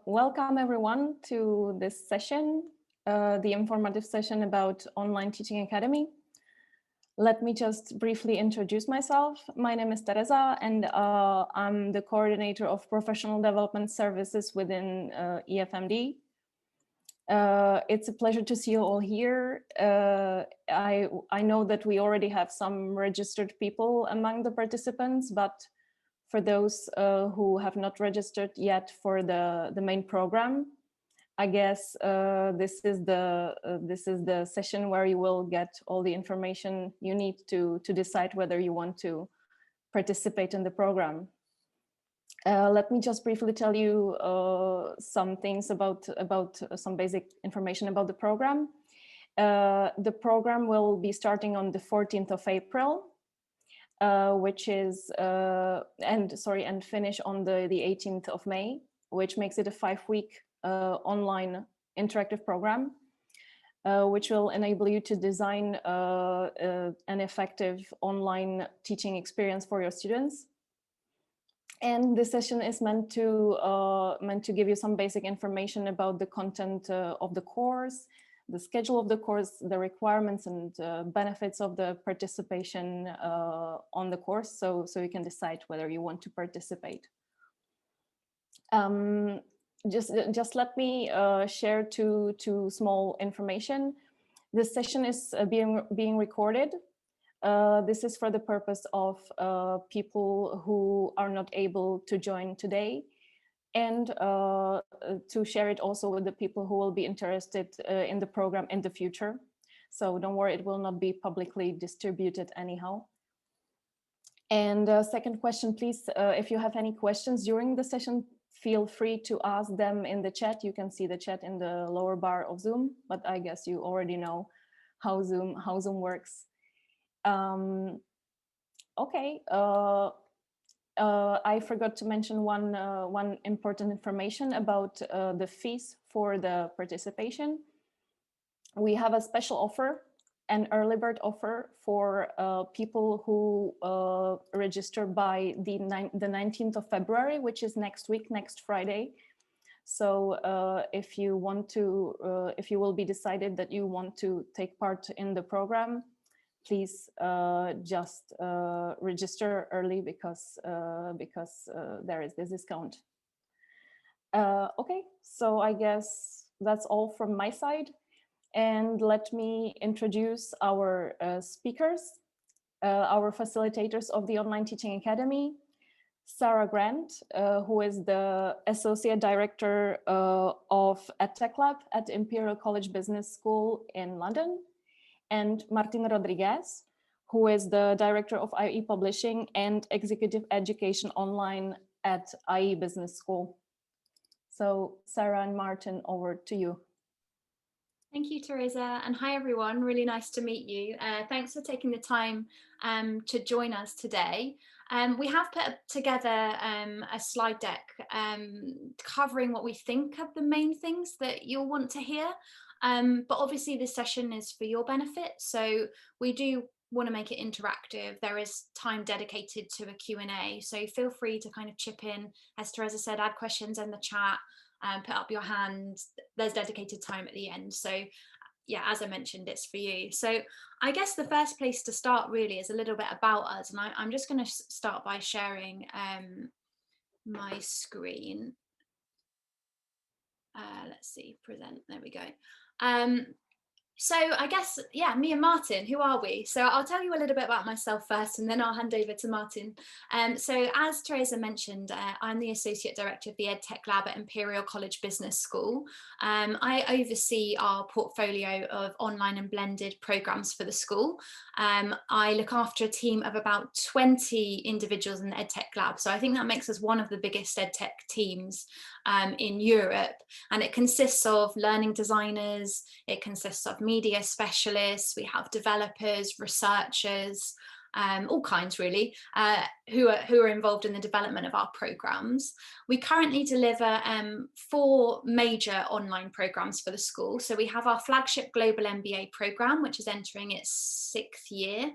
Welcome everyone to this session, the informative session about Online Teaching Academy. Let me just briefly introduce myself. My name is Teresa and I'm the coordinator of professional development services within EFMD. It's a pleasure to see you all here. I know that we already have some registered people among the participants, but for those who have not registered yet for the main program, I guess this is the session where you will get all the information you need to decide whether you want to participate in the program. Let me just briefly tell you some things about some basic information about the program. The program will be starting on the 14th of April. Which is and finish on the 18th of May, which makes it a 5-week online interactive program, which will enable you to design an effective online teaching experience for your students. And this session is meant to give you some basic information about the content of the course, the schedule of the course, the requirements and benefits of the participation on the course, so you can decide whether you want to participate. Just let me share two small information. This session is being recorded. This is for the purpose of people who are not able to join today, and to share it also with the people who will be interested in the program in the future. So don't worry, it will not be publicly distributed anyhow. And second question, please, if you have any questions during the session, feel free to ask them in the chat. You can see the chat in the lower bar of Zoom, but I guess you already know how Zoom works. Okay. I forgot to mention one important information about the fees for the participation. We have a special offer, an early bird offer for people who register by the 19th of February, which is next week, next Friday. So if you will be decided that you want to take part in the program, please just register early because there is this discount. Okay, so I guess that's all from my side. And let me introduce our speakers, our facilitators of the Online Teaching Academy. Sarah Grant, who is the Associate Director of EdTech Lab at Imperial College Business School in London. And Martin Rodriguez, who is the Director of IE Publishing and Executive Education Online at IE Business School. So Sarah and Martin, over to you. Thank you, Teresa, and hi everyone, really nice to meet you. Thanks for taking the time to join us today. We have put together a slide deck covering what we think are the main things that you'll want to hear. But obviously this session is for your benefit, so we do want to make it interactive. There is time dedicated to a Q&A, so feel free to kind of chip in. As Teresa said, add questions in the chat, put up your hand. There's dedicated time at the end. So yeah, as I mentioned, it's for you. So I guess the first place to start really is a little bit about us. And I'm just going to start by sharing my screen. Let's see, present, there we go. So I guess, yeah, me and Martin, who are we? So I'll tell you a little bit about myself first, and then I'll hand over to Martin. So as Teresa mentioned, I'm the Associate Director of the EdTech Lab at Imperial College Business School. I oversee our portfolio of online and blended programs for the school. I look after a team of about 20 individuals in the EdTech Lab. So I think that makes us one of the biggest EdTech teams in Europe, and it consists of learning designers, it consists of media specialists, we have developers, researchers, all kinds really, who are involved in the development of our programs. We currently deliver 4 major online programs for the school. So we have our flagship Global MBA program, which is entering its 6th year.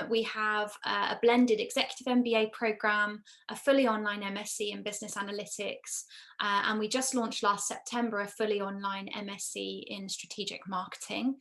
We have a blended executive MBA program, a fully online MSc in business analytics, and we just launched last September a fully online MSc in strategic marketing.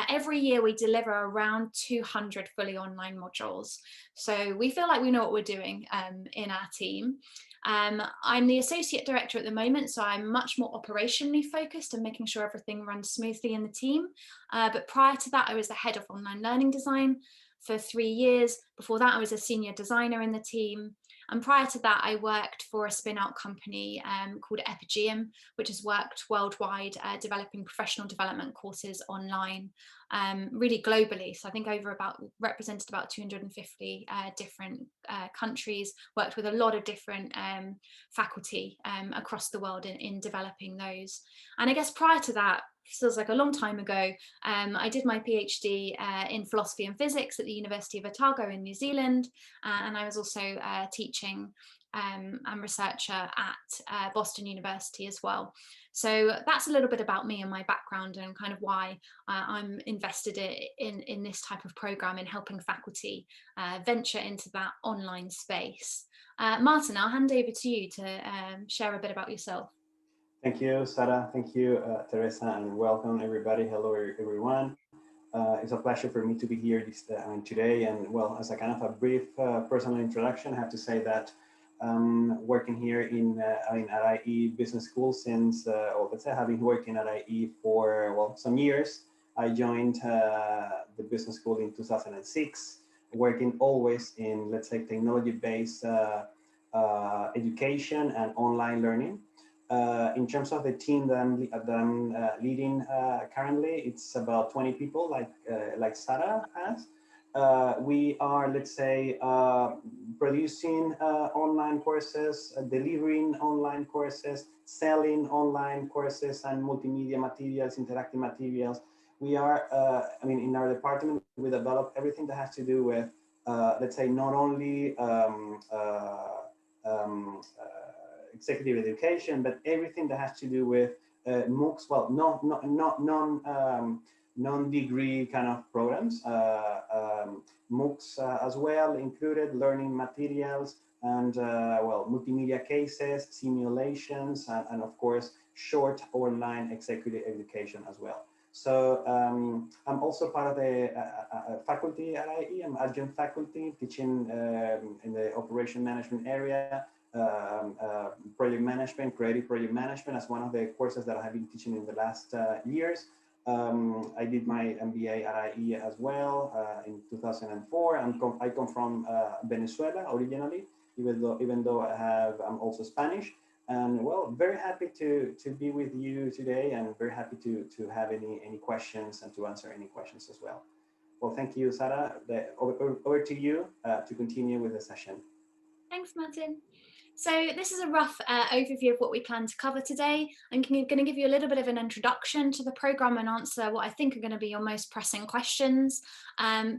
Every year we deliver around 200 fully online modules. So we feel like we know what we're doing in our team. I'm the associate director at the moment, so I'm much more operationally focused and making sure everything runs smoothly in the team. But prior to that, I was the head of online learning design for 3 years. Before that, I was a senior designer in the team. And prior to that, I worked for a spin-out company called Epigeum, which has worked worldwide, developing professional development courses online, really globally. So I think represented about 250 different countries, worked with a lot of different faculty across the world in developing those. And I guess prior to that, feels like a long time ago, I did my PhD in philosophy and physics at the University of Otago in New Zealand, and I was also teaching and researcher at Boston University as well. So that's a little bit about me and my background and kind of why I'm invested in this type of program, in helping faculty venture into that online space. Martin, I'll hand over to you to share a bit about yourself. Thank you, Sarah. Thank you, Teresa, and welcome everybody. Hello, everyone. It's a pleasure for me to be here today. And well, as a kind of a brief personal introduction, I have to say that working here at IE Business School since, or let's say I've been working at IE for, well, some years. I joined the business school in 2006, working always in, let's say, technology-based education and online learning. In terms of the team that I'm leading currently, it's about 20 people, like Sarah has. We are, let's say, producing online courses, delivering online courses, selling online courses and multimedia materials, interactive materials. We are, in our department, we develop everything that has to do with, let's say, not only executive education, but everything that has to do with MOOCs, well, non-degree kind of programs, MOOCs as well, included learning materials and, well, multimedia cases, simulations, and of course, short online executive education as well. So I'm also part of the faculty at IE. I'm adjunct faculty teaching in the operation management area, project management, creative project management as one of the courses that I have been teaching in the last years. I did my MBA at IE as well in 2004. I come from Venezuela originally, even though I'm also Spanish. And well, very happy to be with you today, and very happy to have any questions and to answer any questions as well. Well, thank you, Sarah. Over to you to continue with the session. Thanks, Martin. So this is a rough overview of what we plan to cover today. I'm going to give you a little bit of an introduction to the programme and answer what I think are going to be your most pressing questions.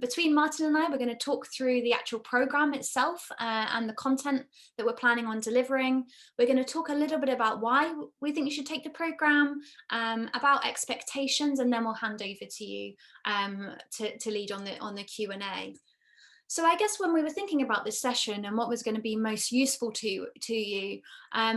Between Martin and I, we're going to talk through the actual programme itself and the content that we're planning on delivering. We're going to talk a little bit about why we think you should take the programme, about expectations, and then we'll hand over to you to lead on the Q&A. So I guess when we were thinking about this session and what was going to be most useful to you,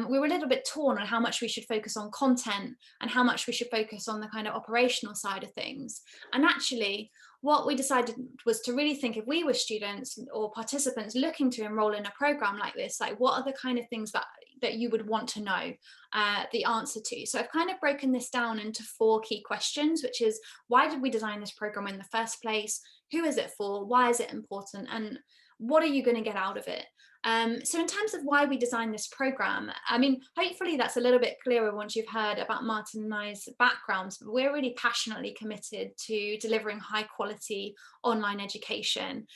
we were a little bit torn on how much we should focus on content and how much we should focus on the kind of operational side of things. And actually, what we decided was to really think, if we were students or participants looking to enroll in a program like this, like what are the kind of things that you would want to know the answer to. So I've kind of broken this down into 4 key questions, which is, why did we design this program in the first place? Who is it for? Why is it important? And what are you going to get out of it? So in terms of why we designed this program, I mean, hopefully that's a little bit clearer once you've heard about Martin and I's backgrounds, but we're really passionately committed to delivering high quality online education.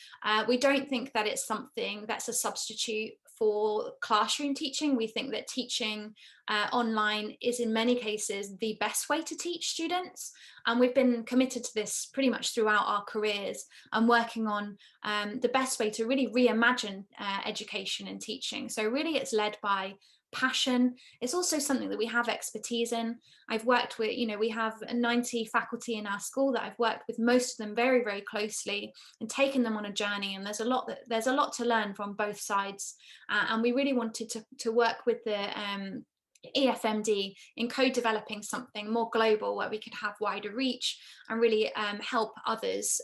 We don't think that it's something that's a substitute for classroom teaching. We think that teaching online is in many cases the best way to teach students. And we've been committed to this pretty much throughout our careers and working on the best way to really reimagine education and teaching. So really it's led by passion. It's also something that we have expertise in. I've worked with, we have 90 faculty in our school that I've worked with most of them very, very closely and taken them on a journey. And there's a lot to learn from both sides. And we really wanted to work with the EFMD in co-developing something more global where we could have wider reach and really help others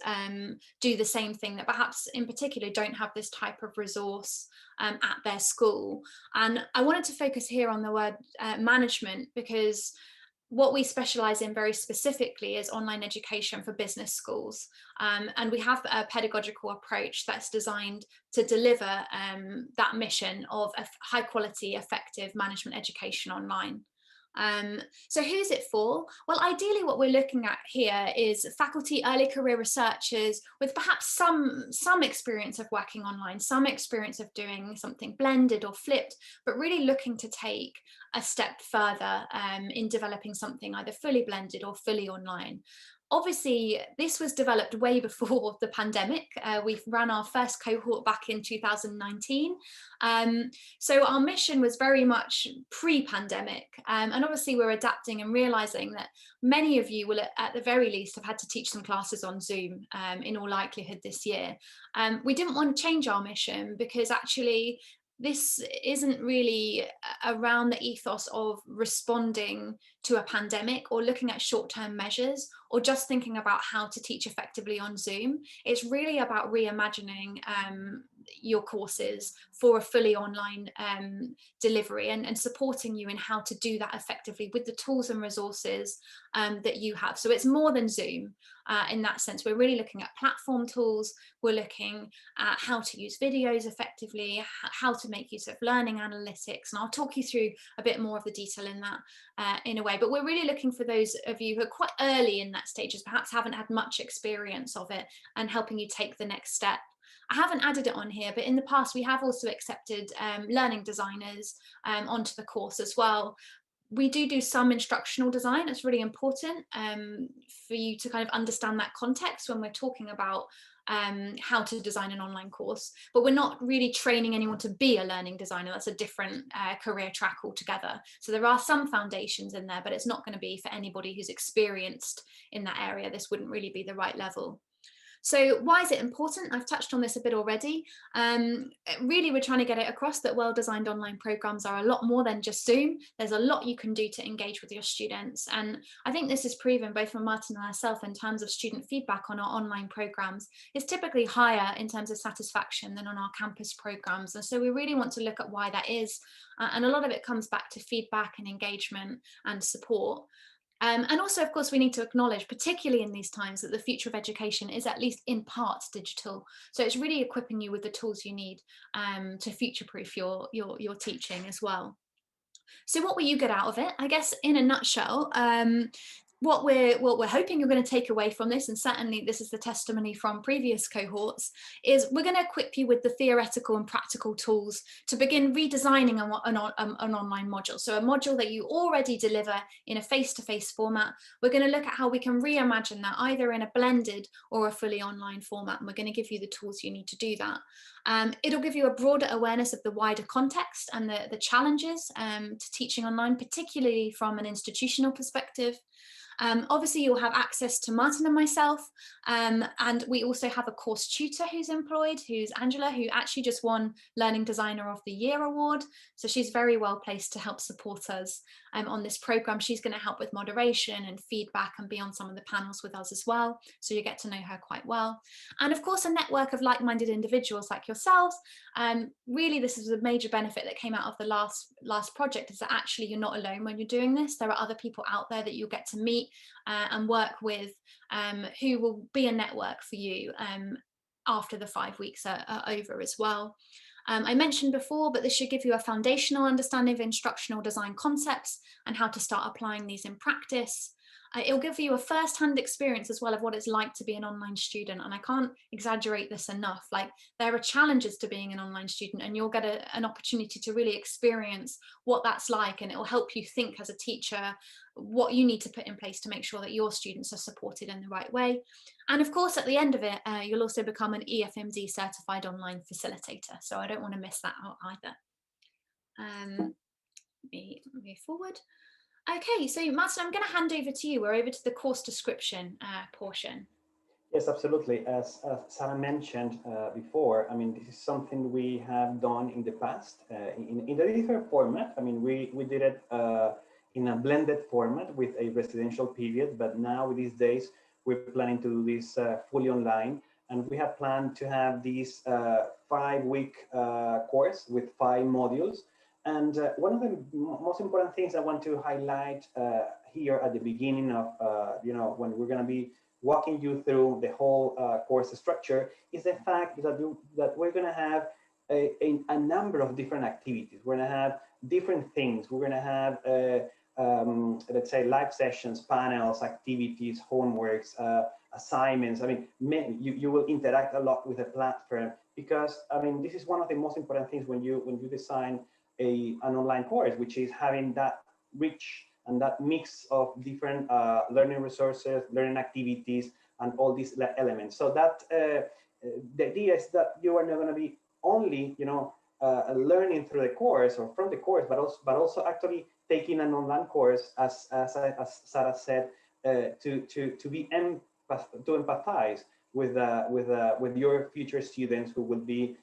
do the same thing that perhaps in particular don't have this type of resource at their school. And I wanted to focus here on the word management, because what we specialize in very specifically is online education for business schools. And we have a pedagogical approach that's designed to deliver that mission of a high quality, effective management education online. So who's it for? Well, ideally what we're looking at here is faculty, early career researchers with perhaps some experience of working online, some experience of doing something blended or flipped, but really looking to take a step further in developing something either fully blended or fully online. Obviously, this was developed way before the pandemic. We ran our first cohort back in 2019. So our mission was very much pre-pandemic. And obviously we're adapting and realizing that many of you will at the very least have had to teach some classes on Zoom in all likelihood this year. We didn't want to change our mission because actually this isn't really around the ethos of responding to a pandemic or looking at short-term measures or just thinking about how to teach effectively on Zoom. It's really about reimagining your courses for a fully online delivery and supporting you in how to do that effectively with the tools and resources that you have. So it's more than Zoom in that sense. We're really looking at platform tools. We're looking at how to use videos effectively, how to make use of learning analytics. And I'll talk you through a bit more of the detail in that in a way. But we're really looking for those of you who are quite early in that stage, perhaps haven't had much experience of it, and helping you take the next step. I haven't added it on here, but in the past we have also accepted learning designers onto the course as well. We do some instructional design. It's really important for you to kind of understand that context when we're talking about how to design an online course, but we're not really training anyone to be a learning designer. That's a different career track altogether. So there are some foundations in there, but it's not going to be for anybody who's experienced in that area. This wouldn't really be the right level. So why is it important? I've touched on this a bit already. Really, we're trying to get it across that well-designed online programs are a lot more than just Zoom. There's a lot you can do to engage with your students. And I think this is proven both from Martin and myself in terms of student feedback on our online programs. It's typically higher in terms of satisfaction than on our campus programs. And so we really want to look at why that is. And a lot of it comes back to feedback and engagement and support. And also, of course, we need to acknowledge, particularly in these times, that the future of education is at least in part digital. So it's really equipping you with the tools you need to future-proof your teaching as well. So what will you get out of it? I guess in a nutshell, what we're hoping you're going to take away from this, and certainly this is the testimony from previous cohorts, is we're going to equip you with the theoretical and practical tools to begin redesigning an online module. So a module that you already deliver in a face-to-face format, we're going to look at how we can reimagine that either in a blended or a fully online format, and we're going to give you the tools you need to do that. It'll give you a broader awareness of the wider context and the challenges to teaching online, particularly from an institutional perspective. Obviously, you'll have access to Martin and myself, and we also have a course tutor who's employed, who's Angela, who actually just won Learning Designer of the Year award. So she's very well placed to help support us on this program. She's going to help with moderation and feedback and be on some of the panels with us as well. So you get to know her quite well. And of course, a network of like-minded individuals like yourselves. Really, this is a major benefit that came out of the last project, is that actually you're not alone when you're doing this. There are other people out there that you'll get to meet and work with who will be a network for you after the 5 weeks are over as well. I mentioned before, but this should give you a foundational understanding of instructional design concepts and how to start applying these in practice. It'll give you a first-hand experience as well of what it's like to be an online student. And I can't exaggerate this enough. Like, there are challenges to being an online student, and you'll get an opportunity to really experience what that's like. And it will help you think as a teacher what you need to put in place to make sure that your students are supported in the right way. And of course, at the end of it, you'll also become an EFMD certified online facilitator. So I don't want to miss that out either. me move forward. Okay, so Martin, I'm going to hand over to you. We're over to the course description portion. Yes, absolutely. As Sarah mentioned before, I mean, this is something we have done in the past in a different format. I mean, we did it in a blended format with a residential period, but now these days we're planning to do this fully online, and we have planned to have this 5-week course with 5 modules. And one of the most important things I want to highlight here at the beginning of, when we're going to be walking you through the whole course structure is the fact that we're going to have a number of different activities. We're going to have different things. We're going to have, let's say, live sessions, panels, activities, homeworks, assignments. I mean, you will interact a lot with the platform because, I mean, this is one of the most important things when you design an online course, which is having that rich and that mix of different learning resources, learning activities, and all these elements. So that the idea is that you are not going to be only, learning through the course or from the course, but also actually taking an online course, as Sarah said, to empathize with your future students who will be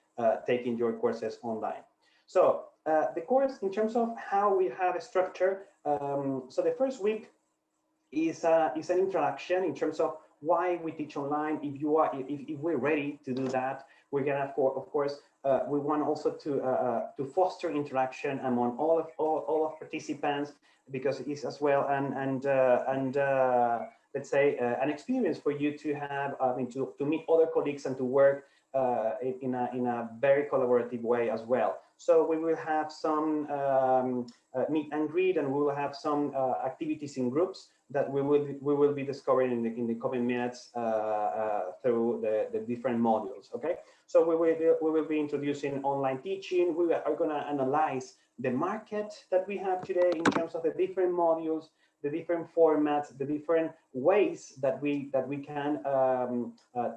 taking your courses online. So the course, in terms of how we have a structure, so the first week is an introduction in terms of why we teach online. If we're ready to do that, we're gonna, of course, we want also to foster interaction among all of participants, because it is as well and let's say an experience for you to have, to meet other colleagues and to work in a very collaborative way as well. So we will have some meet and greet, and we will have some activities in groups that we will be discovering in the coming minutes through the different modules. Okay, so we will be introducing online teaching. We are going to analyze the market that we have today in terms of the different modules, the different formats, the different ways that we can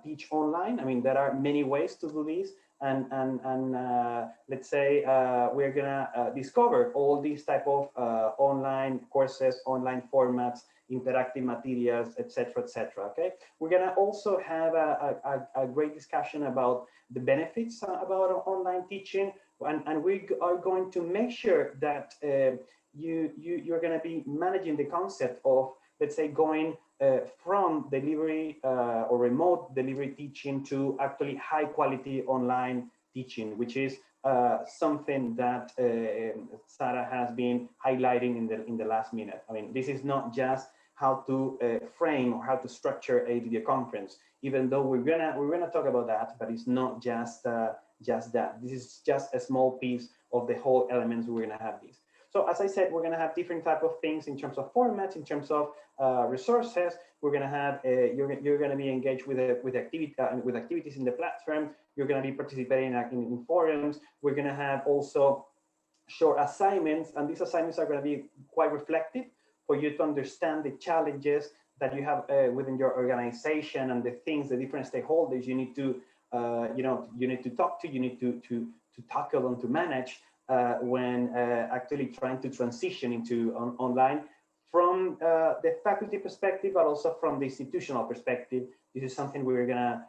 teach online. I mean, there are many ways to do this, and let's say we're gonna discover all these type of online courses, online formats, interactive materials, etc., etc. Okay, we're gonna also have a great discussion about the benefits about online teaching, and we are going to make sure that you're going to be managing the concept of, let's say, going from delivery or remote delivery teaching to actually high quality online teaching, which is something that Sarah has been highlighting in the last minute. I mean, this is not just how to frame or how to structure a video conference, even though we're gonna talk about that, but it's not just that. This is just a small piece of the whole elements we're gonna have this. So as I said, we're going to have different type of things in terms of formats, in terms of resources. We're going to have you're going to be engaged with activities in the platform. You're going to be participating in forums. We're going to have also short assignments, and these assignments are going to be quite reflective for you to understand the challenges that you have within your organization and the things, the different stakeholders you need to you need to talk to, you need to tackle and to manage. When actually trying to transition into online from the faculty perspective, but also from the institutional perspective. This is something we're gonna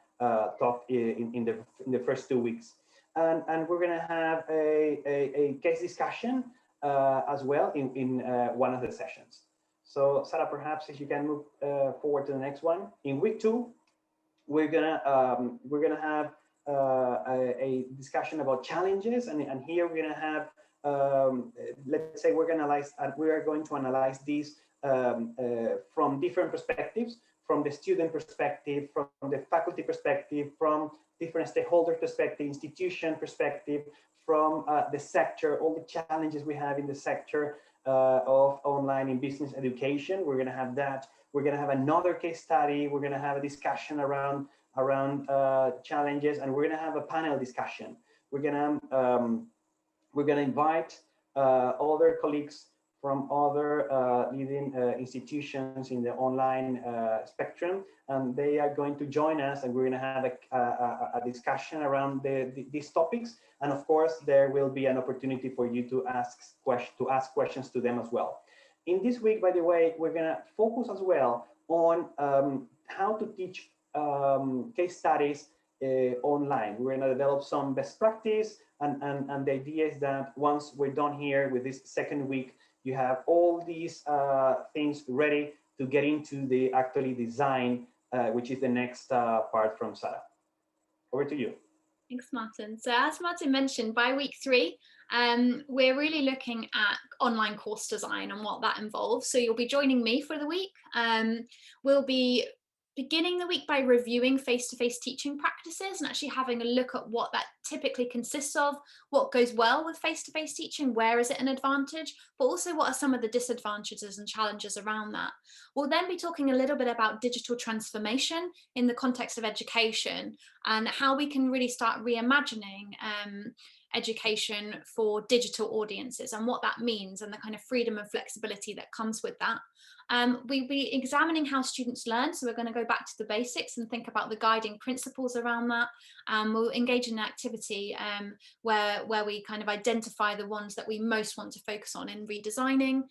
talk in the first 2 weeks, and we're gonna have a case discussion as well in one of the sessions. So Sarah, perhaps if you can move forward to the next one. In week 2, we're gonna have a discussion about challenges, and here we're going to have let's say we are going to analyze these from different perspectives, from the student perspective, from the faculty perspective, from different stakeholder perspective, institution perspective, from the sector, all the challenges we have in the sector of online in business education. We're going to have that. We're going to have another case study. We're going to have a discussion around challenges, and we're going to have a panel discussion. We're going to invite other colleagues from other leading institutions in the online spectrum, and they are going to join us, and we're going to have a discussion around these topics. And of course, there will be an opportunity for you to ask questions to them as well. In this week, by the way, we're going to focus as well on how to teach case studies online. We're going to develop some best practice, and the idea is that once we're done here with this second week, you have all these things ready to get into the actually design, which is the next part from Sarah. Over to you. Thanks, Martin. So as Martin mentioned, by week 3, we're really looking at online course design and what that involves. So you'll be joining me for the week. We'll be beginning the week by reviewing face-to-face teaching practices and actually having a look at what that typically consists of, what goes well with face-to-face teaching, where is it an advantage, but also what are some of the disadvantages and challenges around that. We'll then be talking a little bit about digital transformation in the context of education and how we can really start reimagining education for digital audiences and what that means and the kind of freedom and flexibility that comes with that. We'll be examining how students learn, so we're going to go back to the basics and think about the guiding principles around that. We'll engage in an activity where we kind of identify the ones that we most want to focus on in redesigning.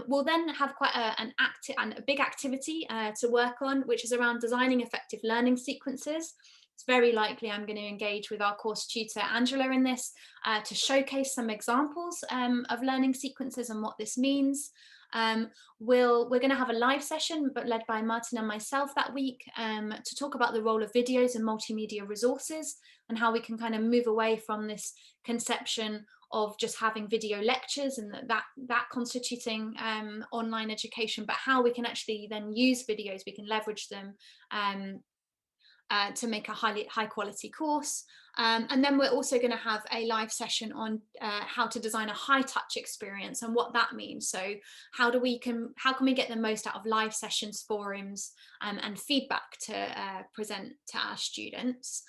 We'll then have quite a big activity to work on, which is around designing effective learning sequences. It's very likely I'm going to engage with our course tutor, Angela, in this to showcase some examples of learning sequences and what this means. We're going to have a live session, but led by Martin and myself that week, to talk about the role of videos and multimedia resources and how we can kind of move away from this conception of just having video lectures and that constituting online education, but how we can actually then use videos, we can leverage them to make a high quality course. And then we're also going to have a live session on how to design a high touch experience and what that means. So how can we get the most out of live sessions, forums, and feedback to present to our students.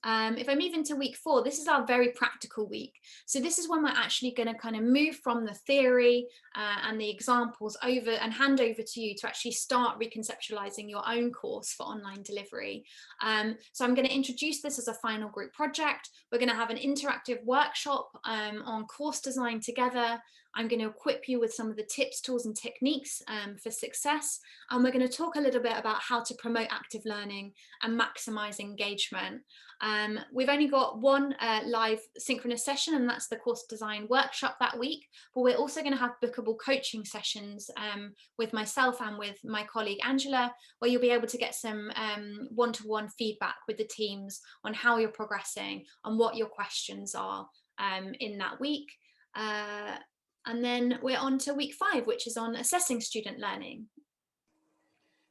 If I move into week 4, this is our very practical week. So this is when we're actually going to kind of move from the theory and the examples over and hand over to you to actually start reconceptualizing your own course for online delivery. So I'm going to introduce this as a final group project. We're going to have an interactive workshop on course design together. I'm going to equip you with some of the tips, tools, and techniques for success. And we're going to talk a little bit about how to promote active learning and maximize engagement. We've only got one live synchronous session, and that's the course design workshop that week. But we're also going to have bookable coaching sessions with myself and with my colleague Angela, where you'll be able to get some one-to-one feedback with the teams on how you're progressing and what your questions are in that week. And then we're on to week 5, which is on assessing student learning.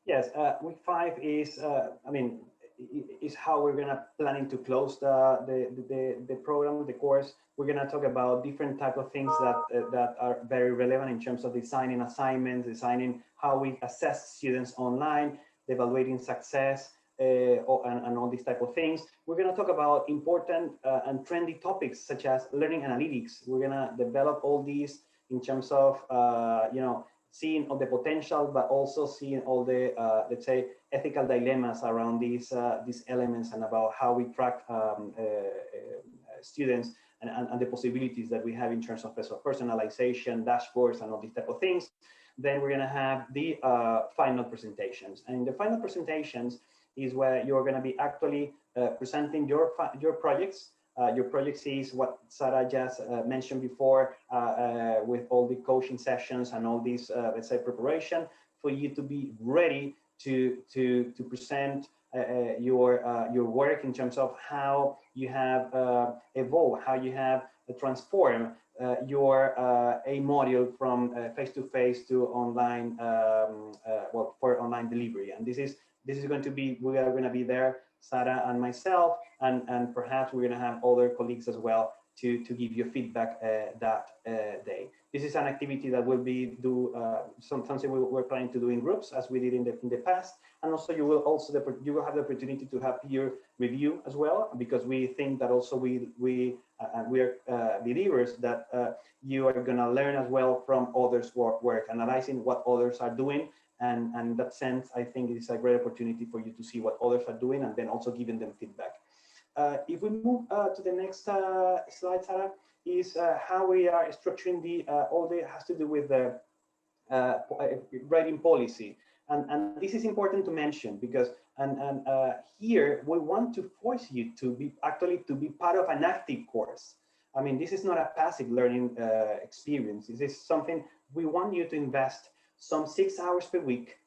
Yes, week 5 is, is how we're gonna planning to close the program, the course. We're gonna talk about different type of things that are very relevant in terms of designing assignments, designing how we assess students online, evaluating success, and all these type of things. We're going to talk about important and trendy topics such as learning analytics. We're going to develop all these in terms of seeing all the potential, but also seeing all the let's say ethical dilemmas around these elements and about how we track students and the possibilities that we have in terms of personalization, dashboards, and all these type of things. Then we're going to have the final presentations, and in the final presentations is where you're going to be actually presenting your projects. Your projects is what Sarah just mentioned before, with all the coaching sessions and all these, let's say, preparation for you to be ready to present your work in terms of how you have evolved, how you have transformed your a module from face-to-face to online, for online delivery. And this is going to be, we are going to be there, Sarah and myself, and perhaps we're going to have other colleagues as well to give you feedback that day. This is an activity that will be something we're planning to do in groups, as we did in the past, and also you will have the opportunity to have peer review as well, because we think that also we and we are believers that you are going to learn as well from others' work, analyzing what others are doing. And in that sense, I think it is a great opportunity for you to see what others are doing and then also giving them feedback. If we move to the next slide, Sarah, is how we are structuring the all that has to do with the writing policy. And this is important to mention because here we want to force you to be part of an active course. I mean, this is not a passive learning experience. This is something we want you to invest some 6 hours per week,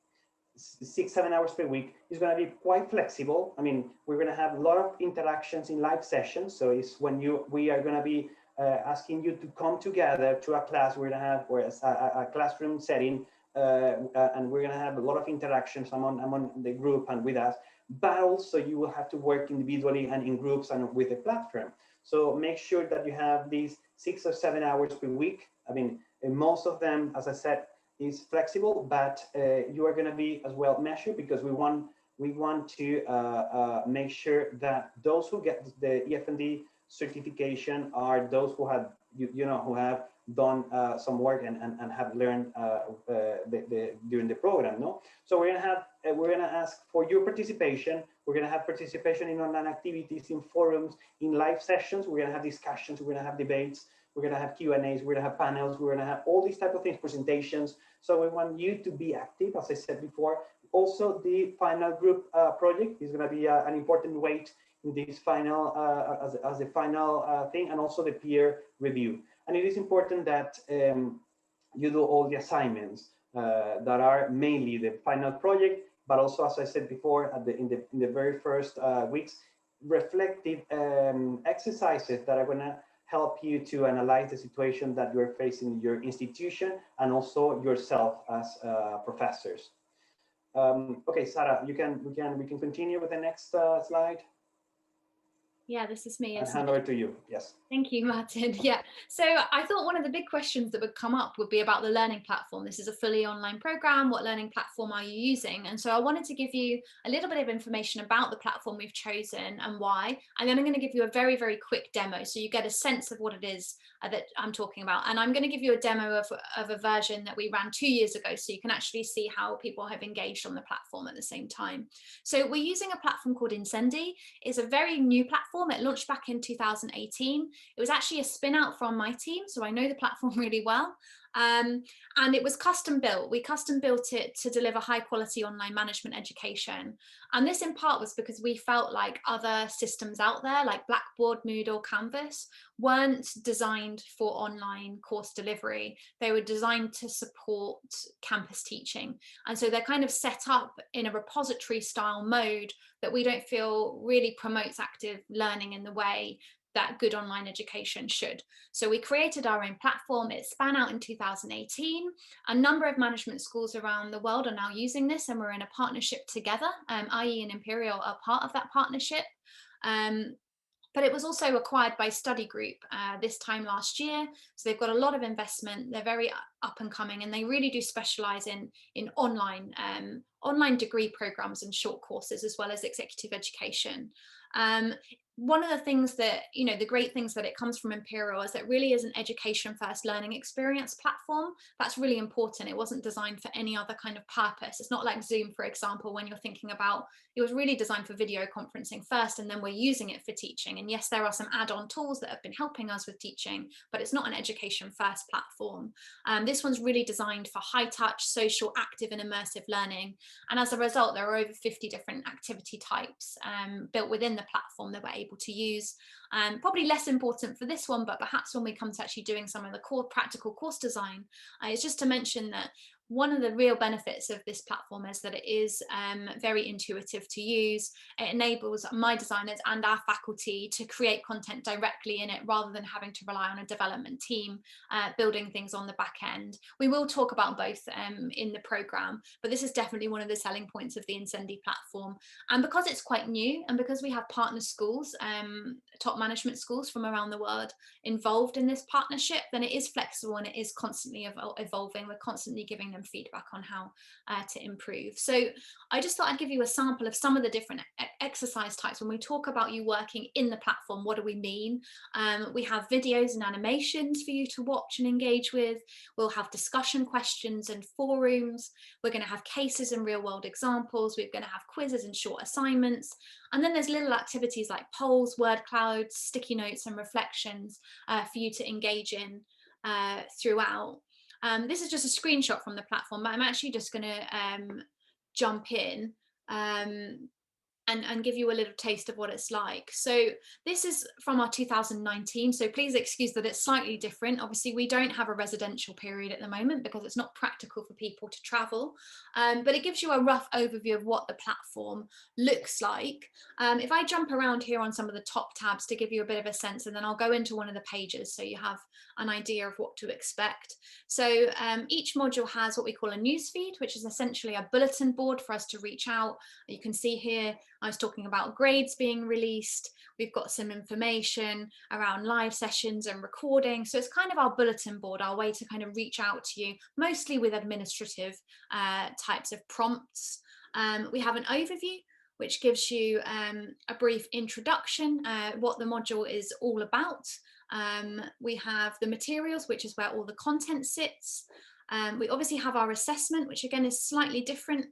6-7 hours per week. Is going to be quite flexible. I mean, we're going to have a lot of interactions in live sessions. So it's when we are going to be asking you to come together to a class. We're going to have a classroom setting, and we're going to have a lot of interactions among the group and with us. But also you will have to work individually and in groups and with the platform. So make sure that you have these 6 or 7 hours per week. I mean, most of them, as I said, is flexible, but you are going to be as well measured because we want to make sure that those who get the EFND certification are those who have who have done some work and have learned during the program. No, so we're gonna ask for your participation. We're gonna have participation in online activities, in forums, in live sessions. We're gonna have discussions. We're gonna have debates. We're going to have Q&As, we're going to have panels, we're going to have all these type of things, presentations. So we want you to be active, as I said before. Also, the final group project is going to be an important weight in this final, as the final thing, and also the peer review. And it is important that you do all the assignments that are mainly the final project, but also, as I said before, in the very first weeks, reflective exercises that are going to help you to analyze the situation that you're facing in your institution and also yourself as professors. Okay, Sarah, we can continue with the next slide. Yeah, this is me. And hand over to you. Yes. Thank you, Martin. Yeah. So I thought one of the big questions that would come up would be about the learning platform. This is a fully online program. What learning platform are you using? And so I wanted to give you a little bit of information about the platform we've chosen and why. And then I'm going to give you a very, very quick demo so you get a sense of what it is that I'm talking about. And I'm going to give you a demo of a version that we ran 2 years ago so you can actually see how people have engaged on the platform at the same time. So we're using a platform called Incendi. It's a very new platform. It launched back in 2018. It was actually a spin out from my team, so I know the platform really well. And it was custom built. We custom built it to deliver high quality online management education. And this in part was because we felt like other systems out there like Blackboard, Moodle, Canvas weren't designed for online course delivery. They were designed to support campus teaching. And so they're kind of set up in a repository style mode that we don't feel really promotes active learning in the way that good online education should. So we created our own platform. It span out in 2018. A number of management schools around the world are now using this, and we're in a partnership together. IE and Imperial are part of that partnership. But it was also acquired by Study Group this time last year. So they've got a lot of investment. They're very up and coming, and they really do specialize in online degree programs and short courses, as well as executive education. One of the things that, the great things that it comes from Imperial is that it really is an education first learning experience platform. That's really important. It wasn't designed for any other kind of purpose. It's not like Zoom, for example, when you're thinking about, it was really designed for video conferencing first, and then we're using it for teaching. And yes, there are some add-on tools that have been helping us with teaching, but it's not an education first platform. This one's really designed for high touch, social, active and immersive learning. And as a result, there are over 50 different activity types built within the platform that we're able to use. Probably less important for this one, but perhaps when we come to actually doing some of the core practical course design, it's just to mention that one of the real benefits of this platform is that it is very intuitive to use. It enables my designers and our faculty to create content directly in it rather than having to rely on a development team building things on the back end. We will talk about both in the program, but this is definitely one of the selling points of the Incendi platform. And because it's quite new, and because we have partner schools, top top management schools from around the world involved in this partnership, then it is flexible and it is constantly evolving. We're constantly giving them feedback on how to improve. So I just thought I'd give you a sample of some of the different exercise types. When we talk about you working in the platform, what do we mean? We have videos and animations for you to watch and engage with. We'll have discussion questions and forums. We're going to have cases and real world examples. We're going to have quizzes and short assignments. And then there's little activities like polls, word clouds, sticky notes and reflections for you to engage in throughout. This is just a screenshot from the platform, but I'm actually just going to jump in and give you a little taste of what it's like. So this is from our 2019, so please excuse that it's slightly different. Obviously we don't have a residential period at the moment because it's not practical for people to travel, but it gives you a rough overview of what the platform looks like. If I jump around here on some of the top tabs to give you a bit of a sense, and then I'll go into one of the pages so you have an idea of what to expect. So each module has what we call a newsfeed, which is essentially a bulletin board for us to reach out. You can see here I was talking about grades being released. We've got some information around live sessions and recording. So it's kind of our bulletin board, our way to kind of reach out to you, mostly with administrative types of prompts. We have an overview, which gives you a brief introduction, what the module is all about. We have the materials, which is where all the content sits. We obviously have our assessment, which again is slightly different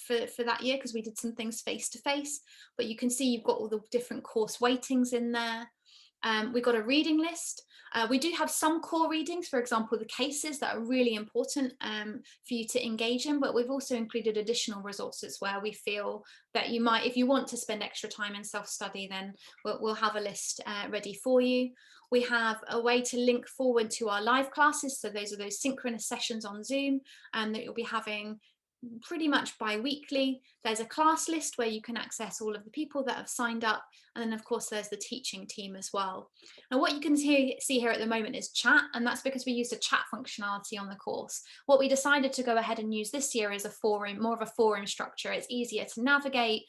for that year because we did some things face to face, but you can see you've got all the different course weightings in there. We've got a reading list. We do have some core readings, for example, the cases that are really important for you to engage in, but we've also included additional resources where we feel that you might, if you want to spend extra time in self-study, then we'll have a list ready for you. We have a way to link forward to our live classes. So those are those synchronous sessions on Zoom that you'll be having pretty much bi-weekly. There's a class list where you can access all of the people that have signed up. And then of course there's the teaching team as well. Now what you can see here at the moment is chat, and that's because we used a chat functionality on the course. What we decided to go ahead and use this year is a forum, more of a forum structure. It's easier to navigate.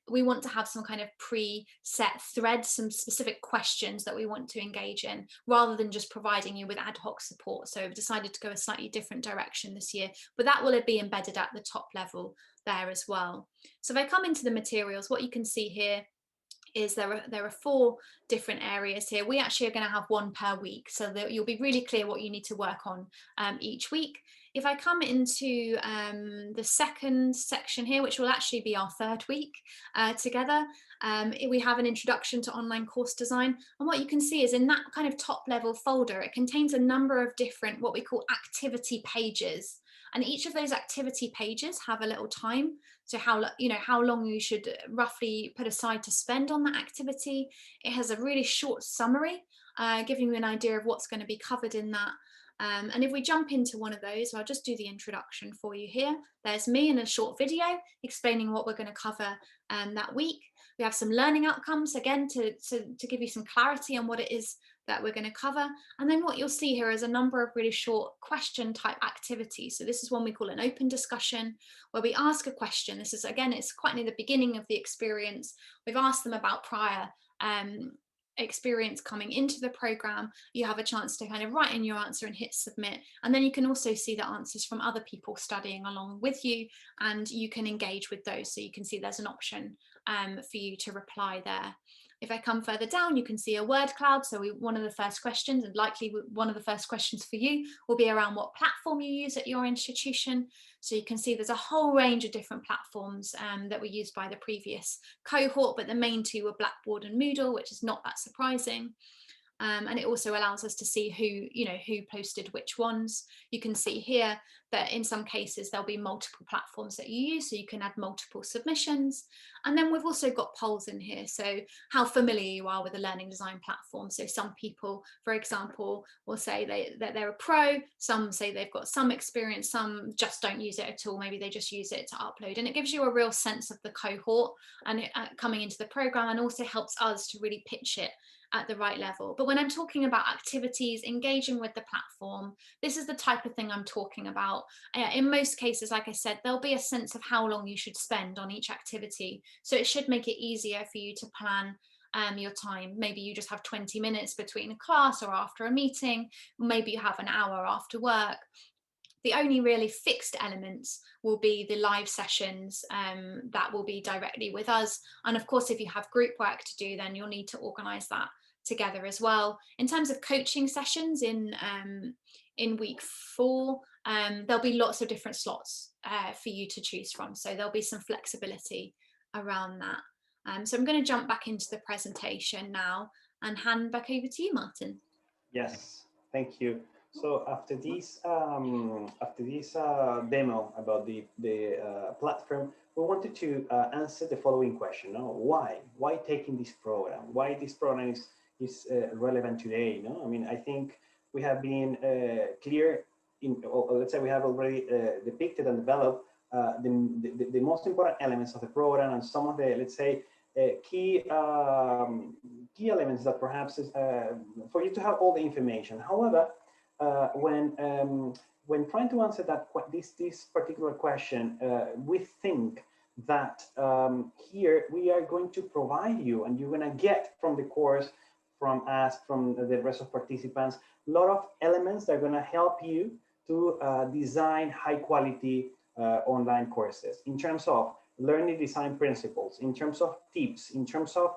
We want to have some kind of pre-set threads, some specific questions that we want to engage in, rather than just providing you with ad hoc support. So we've decided to go a slightly different direction this year, but that will be embedded at the top level there as well. So if I come into the materials, what you can see here is there are 4 different areas here. We actually are going to have one per week, so that you'll be really clear what you need to work on each week. If I come into the second section here, which will actually be our 3rd week together, we have an introduction to online course design. And what you can see is in that kind of top level folder, it contains a number of different what we call activity pages. And each of those activity pages have a little time. So how long you should roughly put aside to spend on that activity. It has a really short summary, giving you an idea of what's going to be covered in that. And if we jump into one of those, I'll just do the introduction for you here. There's me in a short video explaining what we're going to cover that week. We have some learning outcomes, again, to give you some clarity on what it is that we're going to cover. And then what you'll see here is a number of really short question type activities. So this is one we call an open discussion, where we ask a question. This is, again, it's quite near the beginning of the experience. We've asked them about prior experience coming into the program. You have a chance to kind of write in your answer and hit submit, and then you can also see the answers from other people studying along with you, and you can engage with those. So you can see there's an option for you to reply there. If I come further down, you can see a word cloud. So one of the first questions, and likely one of the first questions for you, will be around what platform you use at your institution. So you can see there's a whole range of different platforms that were used by the previous cohort, but the main 2 were Blackboard and Moodle, which is not that surprising. And it also allows us to see who posted which ones. You can see here that in some cases there'll be multiple platforms that you use, so you can add multiple submissions. And then we've also got polls in here, so how familiar you are with the learning design platform. So some people, for example, will say that they're a pro, some say they've got some experience, some just don't use it at all, maybe they just use it to upload. And it gives you a real sense of the cohort and coming into the program, and also helps us to really pitch it at the right level. But when I'm talking about activities, engaging with the platform, this is the type of thing I'm talking about. In most cases, like I said, there'll be a sense of how long you should spend on each activity. So it should make it easier for you to plan your time. Maybe you just have 20 minutes between a class or after a meeting. Maybe you have an hour after work. The only really fixed elements will be the live sessions that will be directly with us. And of course, if you have group work to do, then you'll need to organise that together as well. In terms of coaching sessions in week 4, there'll be lots of different slots for you to choose from. So there'll be some flexibility around that. So I'm going to jump back into the presentation now and hand back over to you, Martin. Yes, thank you. So after this demo about the platform, we wanted to answer the following question: why taking this program? Why this program is relevant today? I mean, I think we have been clear or let's say we have already depicted and developed the most important elements of the program and some of the, let's say, key elements that perhaps is for you to have all the information. However, when trying to answer this particular question, we think that here we are going to provide you, and you're going to get from the course, from us, from the rest of participants, a lot of elements that are going to help you to design high quality online courses in terms of learning design principles, in terms of tips, in terms of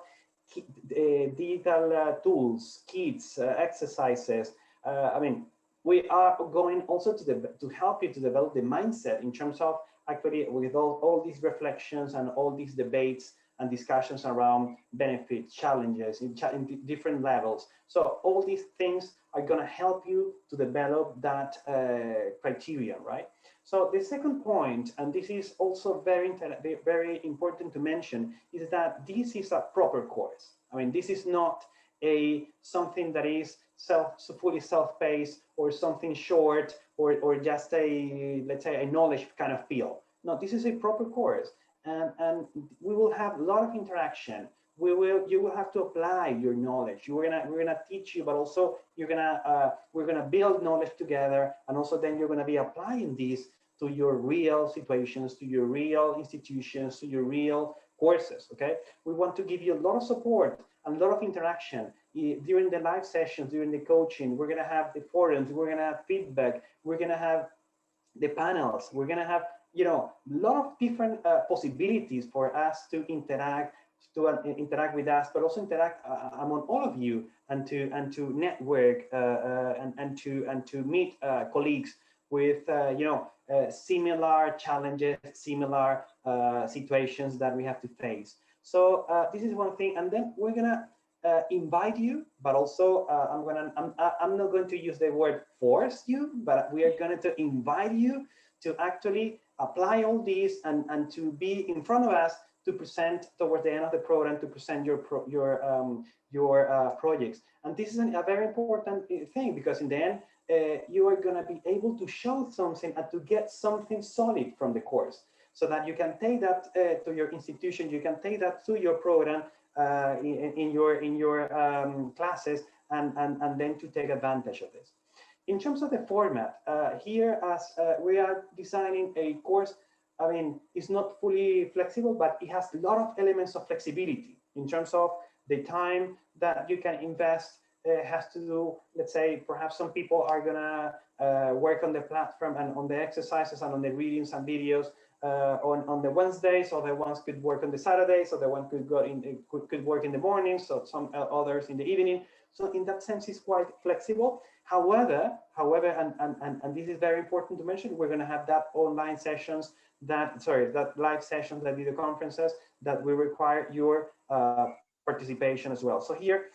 digital tools, kits, exercises. I mean, we are going also to help you to develop the mindset in terms of actually with all these reflections and all these debates and discussions around benefits, challenges in different levels. So all these things are going to help you to develop that criteria, right? So the second point, and this is also very important to mention, is that this is a proper course. I mean, this is not something that is fully self-paced or something short or just let's say a knowledge kind of feel. No, this is a proper course, and we will have a lot of interaction. You will have to apply your knowledge. We're gonna teach you, but also we're gonna build knowledge together, and also then you're gonna be applying this to your real situations, to your real institutions, to your real courses. Okay, we want to give you a lot of support and a lot of interaction during the live sessions, during the coaching. We're gonna have the forums, we're gonna have feedback, we're gonna have the panels, we're gonna have a lot of different possibilities for us to interact with us, but also interact among all of you, and to network and to meet colleagues with similar challenges, similar situations that we have to face. So this is one thing, and then we're gonna invite you, but also I'm not going to use the word force you, but we are going to invite you to actually apply all these and to be in front of us to present towards the end of the program, to present your projects. And this is a very important thing, because in the end, you are going to be able to show something and to get something solid from the course, so that you can take that to your institution, you can take that to your program in your classes, and then to take advantage of this. In terms of the format, here, as we are designing a course, I mean, it's not fully flexible, but it has a lot of elements of flexibility in terms of the time that you can invest. Has to do, let's say, perhaps some people are gonna work on the platform and on the exercises and on the readings and videos on the Wednesdays, so the ones could work on the Saturdays, so the one could could work in the morning, so some others in the evening. So in that sense, it's quite flexible. However, and this is very important to mention, we're going to have that online sessions, that live sessions, that video conferences, that will require your participation as well. So here,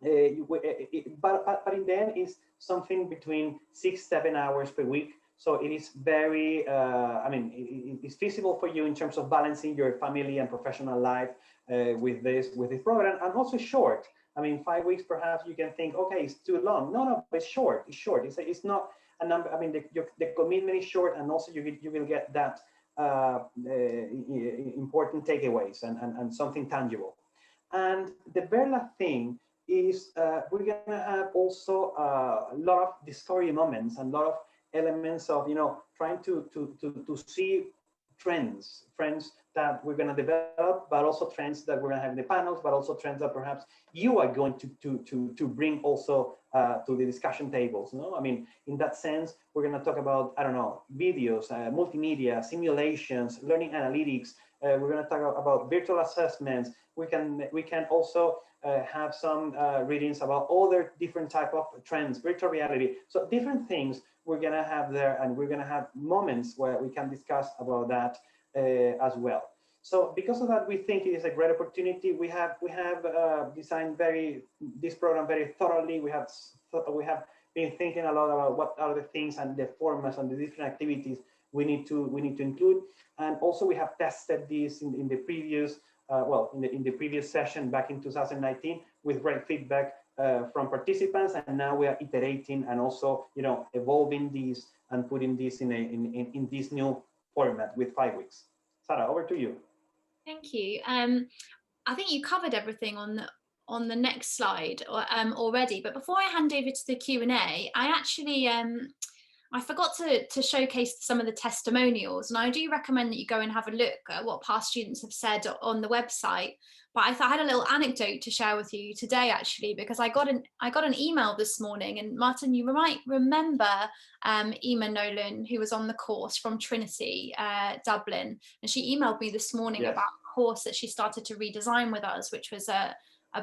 but in the end, is something between 6-7 hours per week. So it is very, I mean, it's feasible for you in terms of balancing your family and professional life with this program, and also short. I mean, 5 weeks, perhaps you can think, okay, it's too long. No, it's short. It's short. It's not a number. I mean, the commitment is short, and also you will get that important takeaways and something tangible. And the very last thing is we're gonna have also a lot of discovery moments and a lot of elements of trying to see trends that we're going to develop, but also trends that we're going to have in the panels, but also trends that perhaps you are going to bring also to the discussion tables. No, I mean, in that sense, we're going to talk about, I don't know, videos, multimedia, simulations, learning analytics. We're going to talk about virtual assessments. We can also have some readings about other different type of trends, virtual reality. So different things we're going to have there, and we're going to have moments where we can discuss about that as well. So because of that, we think it is a great opportunity. We have designed this program very thoroughly. We have been thinking a lot about what are the things and the formats and the different activities we need to include. And also we have tested this in the previous in the previous session back in 2019 with great feedback from participants, and now we are iterating and also evolving these and putting this in this new format with 5 weeks. Sarah, over to you. Thank you. I think you covered everything on the next slide already, but before I hand over to the Q&A, I actually I forgot to showcase some of the testimonials, and I do recommend that you go and have a look at what past students have said on the website. But I thought I had a little anecdote to share with you today, actually, because I got an email this morning, and Martin, you might remember Emma Nolan, who was on the course from Trinity, Dublin, and she emailed me this morning Yes. about a course that she started to redesign with us, which was a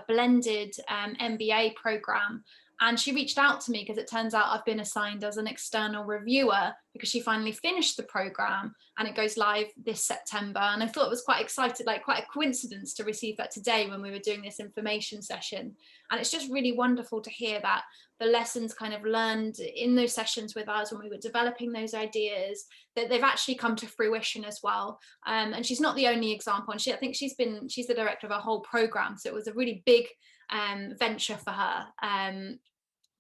blended MBA program. And she reached out to me because it turns out I've been assigned as an external reviewer because she finally finished the program, and it goes live this September. And I thought it was quite excited, like quite a coincidence to receive that today when we were doing this information session. And it's just really wonderful to hear that the lessons kind of learned in those sessions with us when we were developing those ideas, that they've actually come to fruition as well. And she's not the only example. And I think she's the director of a whole program. So it was a really big venture for her.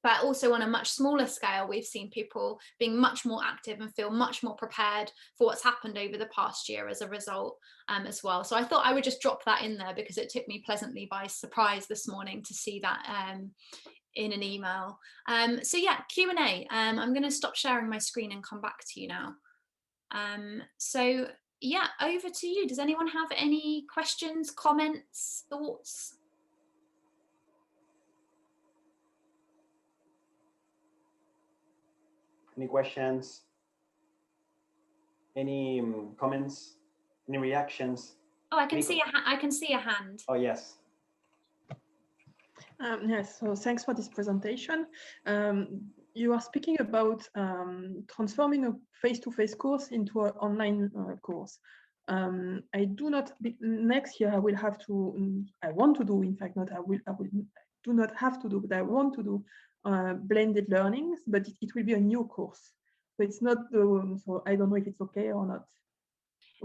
But also on a much smaller scale, we've seen people being much more active and feel much more prepared for what's happened over the past year as a result as well. So I thought I would just drop that in there because it took me pleasantly by surprise this morning to see that in an email. So yeah, Q&A. I'm going to stop sharing my screen and come back to you now. So yeah, over to you. Does anyone have any questions, comments, thoughts? Any questions? Any comments? Any reactions? Oh, I can see a hand. Oh, yes. Yes, so thanks for this presentation. You are speaking about transforming a face-to-face course into an online course. I do not, next year I will have to, I want to do, in fact, not I do not have to do, but I want to do blended learnings, but it will be a new course. So it's not, so I don't know if it's okay or not.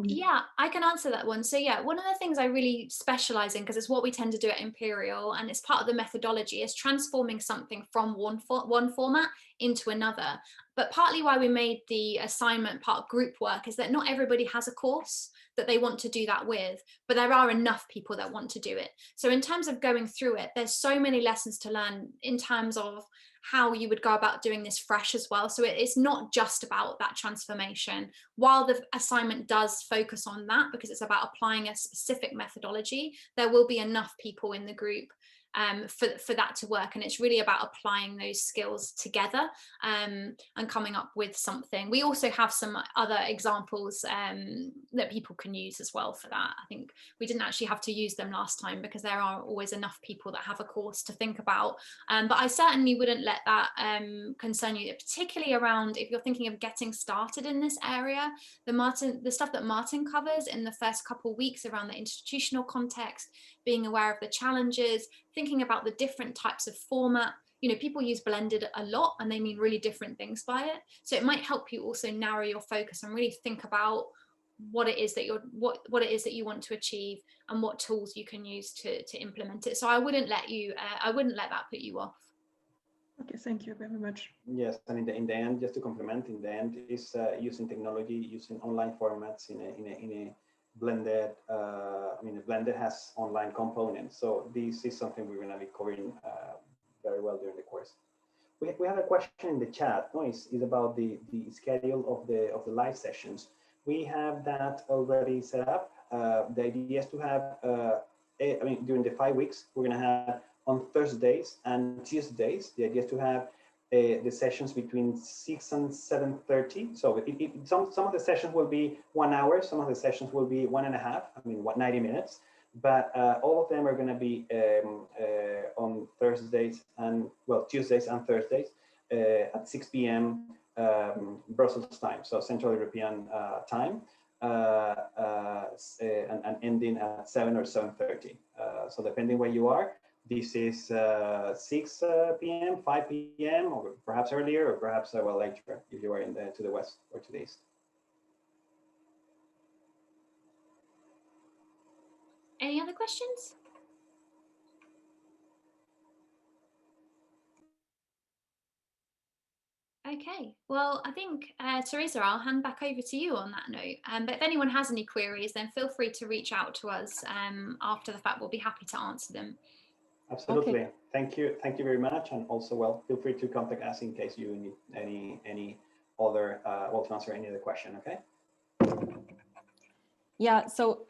Yeah, I can answer that one. So yeah, one of the things I really specialize in, because it's what we tend to do at Imperial and it's part of the methodology, is transforming something from one format into another. But partly why we made the assignment part group work is that not everybody has a course that they want to do that with, but there are enough people that want to do it. So in terms of going through it, there's so many lessons to learn in terms of how you would go about doing this fresh as well. So it's not just about that transformation. While the assignment does focus on that because it's about applying a specific methodology, there will be enough people in the group for that to work, and it's really about applying those skills together and coming up with something. We also have some other examples that people can use as well for that. I think we didn't actually have to use them last time because there are always enough people that have a course to think about, but I certainly wouldn't let that concern you, particularly around if you're thinking of getting started in this area. The stuff that Martin covers in the first couple of weeks around the institutional context, being aware of the challenges, thinking about the different types of format. You know, people use blended a lot and they mean really different things by it. So it might help you also narrow your focus and really think about what it is that what it is that you want to achieve and what tools you can use to implement it. So I wouldn't let that put you off. Okay, thank you very much. Yes, and in the end, just to complement, in the end is using technology, using online formats in a blended. I mean, blended has online components, so this is something we're going to be covering very well during the course. We have a question in the chat. No, is about the schedule of the live sessions. we have that already set up. The idea is to have, during the 5 weeks, we're going to have on Thursdays and Tuesdays. The idea is to have the sessions between 6 and 7:30. So some of the sessions will be 1 hour, some of the sessions will be 1.5, 90 minutes. But all of them are going to be on Thursdays and, well, Tuesdays and Thursdays at 6 p.m. Brussels time, so Central European time, and ending at 7 or 7:30. So depending where you are, this is 6 p.m., 5 p.m., or perhaps earlier, or perhaps well later if you are to the west or to the east. Any other questions? Okay, well, I think, Teresa, I'll hand back over to you on that note. But if anyone has any queries, then feel free to reach out to us after the fact. We'll be happy to answer them. Absolutely. Okay. Thank you very much. And also, well, feel free to contact us in case you need any other, to answer any other question, okay? Yeah, so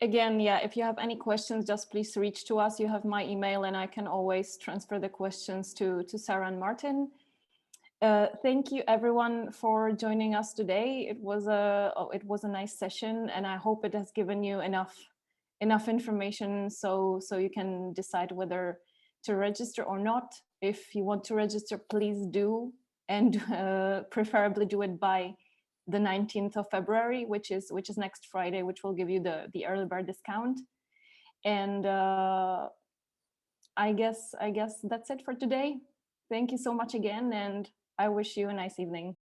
again, yeah, if you have any questions, just please reach to us. You have my email and I can always transfer the questions to Sarah and Martin. Thank you everyone for joining us today. It was a nice session, and I hope it has given you enough information so you can decide whether to register or not. If you want to register, please do, and preferably do it by the 19th of February, which is next Friday, which will give you the early bird discount. And I guess that's it for today. Thank you so much again, and I wish you a nice evening.